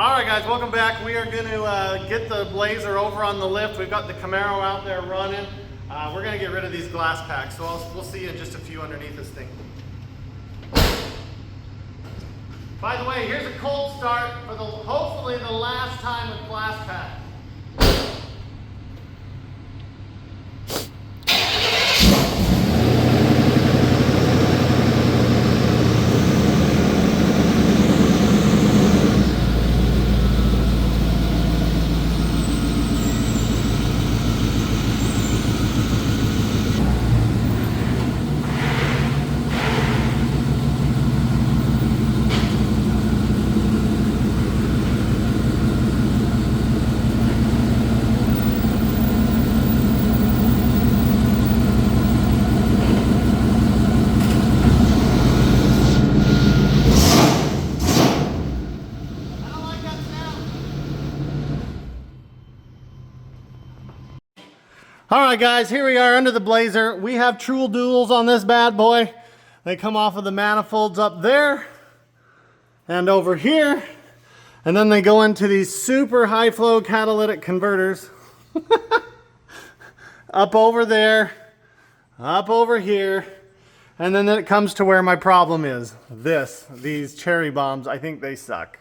All right, guys, welcome back. We are going to get the Blazer over on the lift. We've got the Camaro out there running. We're going to get rid of these glass packs, so we'll see you in just a few underneath this thing. By the way, here's a cold start for hopefully the last time with glass packs. All right, guys, here we are under the Blazer. We have tool duals on this bad boy. They come off of the manifolds up there and over here. And then they go into these super high flow catalytic converters. Up over there, up over here. And then it comes to where my problem is. These cherry bombs, I think they suck.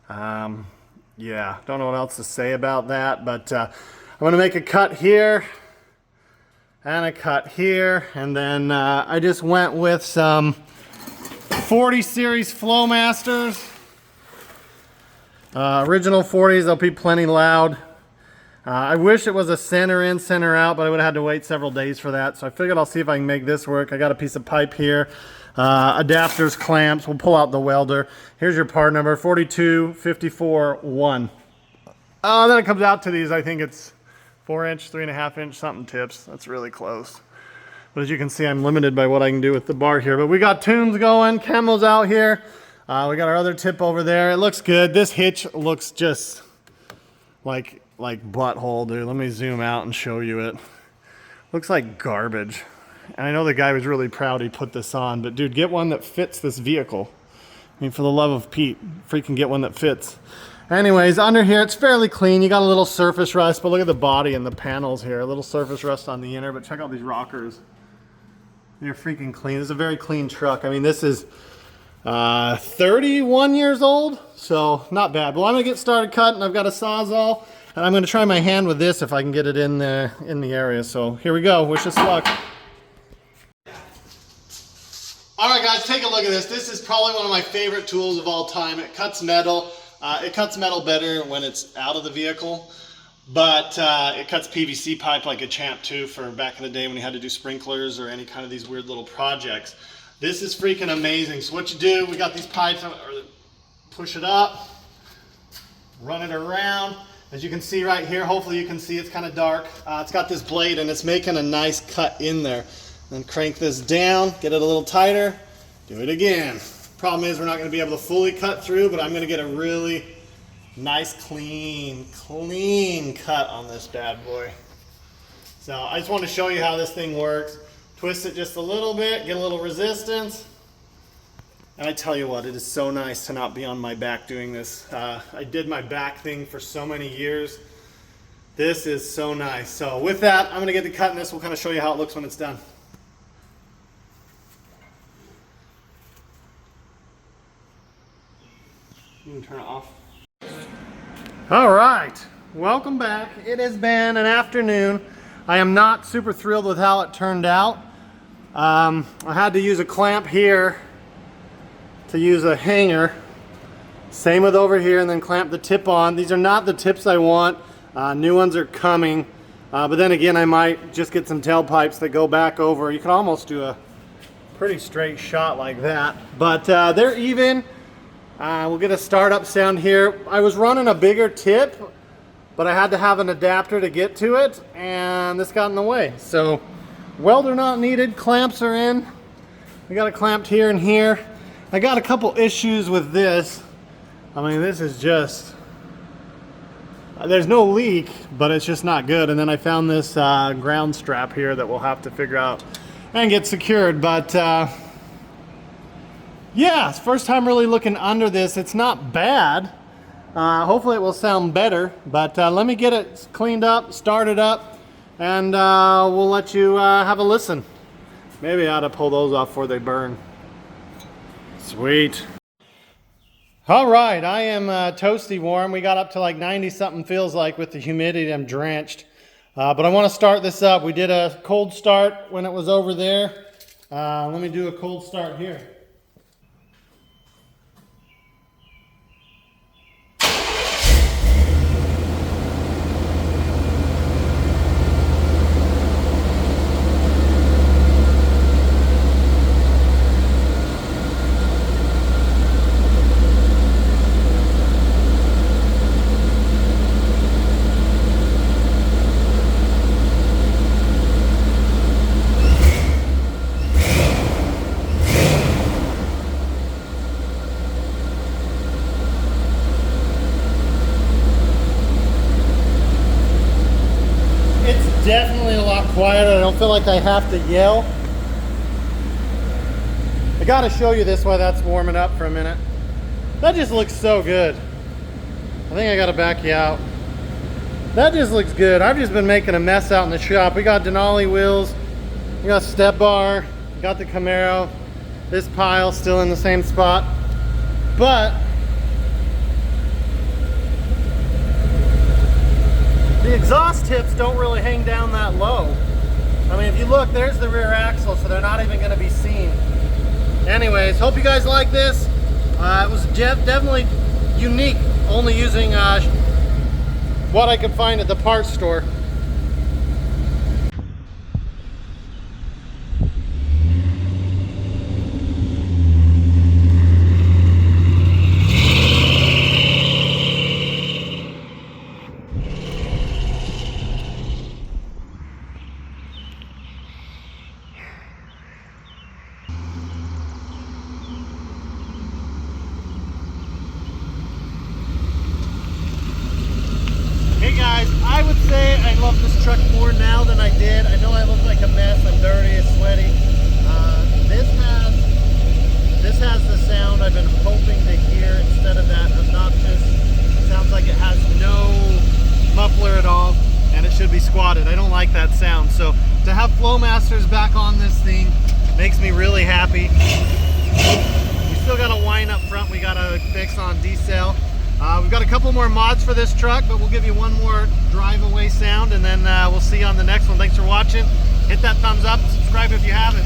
Yeah, don't know what else to say about that, but I'm gonna make a cut here. And a cut here, and then I just went with some 40 series Flowmasters. Original 40s, they'll be plenty loud. I wish it was a center in, center out, but I would have had to wait several days for that. So I figured I'll see if I can make this work. I got a piece of pipe here, adapters, clamps. We'll pull out the welder. Here's your part number, 42541. Then it comes out to these, I think it's 4-inch, 3.5-inch something tips. That's really close. But as you can see, I'm limited by what I can do with the bar here. But we got tunes going, camos out here. We got our other tip over there. It looks good. This hitch looks just like butthole, dude. Let me zoom out and show you it. Looks like garbage. And I know the guy was really proud he put this on, but dude, get one that fits this vehicle. I mean, for the love of Pete, freaking get one that fits. Anyways, under here, it's fairly clean. You got a little surface rust, but look at the body and the panels here. A little surface rust on the inner, but check out these rockers. They're freaking clean. This is a very clean truck. I mean, this is 31 years old, so not bad. Well, I'm gonna get started cutting. I've got a Sawzall, and I'm gonna try my hand with this if I can get it in the area. So here we go. Wish us luck. All right, guys, take a look at this. This is probably one of my favorite tools of all time. It cuts metal. It cuts metal better when it's out of the vehicle, but it cuts PVC pipe like a champ too for back in the day when you had to do sprinklers or any kind of these weird little projects. This is freaking amazing. So what you do, we got these pipes, push it up, run it around. As you can see right here, hopefully you can see it's kind of dark. It's got this blade and it's making a nice cut in there. Then crank this down, get it a little tighter, do it again. Problem is we're not going to be able to fully cut through, but I'm going to get a really nice clean cut on this bad boy. So I just want to show you how this thing works. Twist it just a little bit, get a little resistance, and I tell you what, it is so nice to not be on my back doing this. I did my back thing for so many years. This is so nice. So with that, I'm going to get to cutting this. We'll kind of show you how it looks when it's done. You can turn it off. All right, welcome back. It has been an afternoon. I am not super thrilled with how it turned out. I had to use a clamp here to use a hanger. Same with over here, and then clamp the tip on. These are not the tips I want. New ones are coming. But then again, I might just get some tailpipes that go back over. You can almost do a pretty straight shot like that. But they're even. We'll get a startup sound here. I was running a bigger tip, but I had to have an adapter to get to it, and this got in the way. So, welder not needed, clamps are in. We got it clamped here and here. I got a couple issues with this. I mean, this is just, there's no leak, but it's just not good. And then I found this ground strap here that we'll have to figure out and get secured. But yeah, it's first time really looking under this. It's not bad. Hopefully it will sound better, but let me get it cleaned up, started up, and we'll let you have a listen. Maybe I ought to pull those off before they burn. Sweet. All right, I am toasty warm. We got up to like 90 something feels like with the humidity. I'm drenched. But I want to start this up. We did a cold start when it was over there. Let me do a cold start here. Definitely a lot quieter. I don't feel like I have to yell. I gotta show you this while that's warming up for a minute. That just looks so good. I think I gotta back you out. That just looks good. I've just been making a mess out in the shop. We got Denali wheels, we got step bar, got the Camaro. This pile still in the same spot. But the exhaust tips don't really hang down that low. I mean, if you look, there's the rear axle, so they're not even going to be seen. Anyways, hope you guys like this. It was definitely unique, only using what I could find at the parts store. Hey guys, I would say I love this truck more now than I did. I know I look like a mess, I'm dirty, it's sweaty. This has the sound I've been hoping to hear instead of that obnoxious. It sounds like it has no muffler at all, and it should be squatted. I don't like that sound. So to have Flowmasters back on this thing makes me really happy. We still got a whine up front we got to fix on decel. We've got a couple more mods for this truck, but we'll give you one more drive away sound, and then we'll see you on the next one. Thanks for watching. Hit that thumbs up, subscribe if you haven't.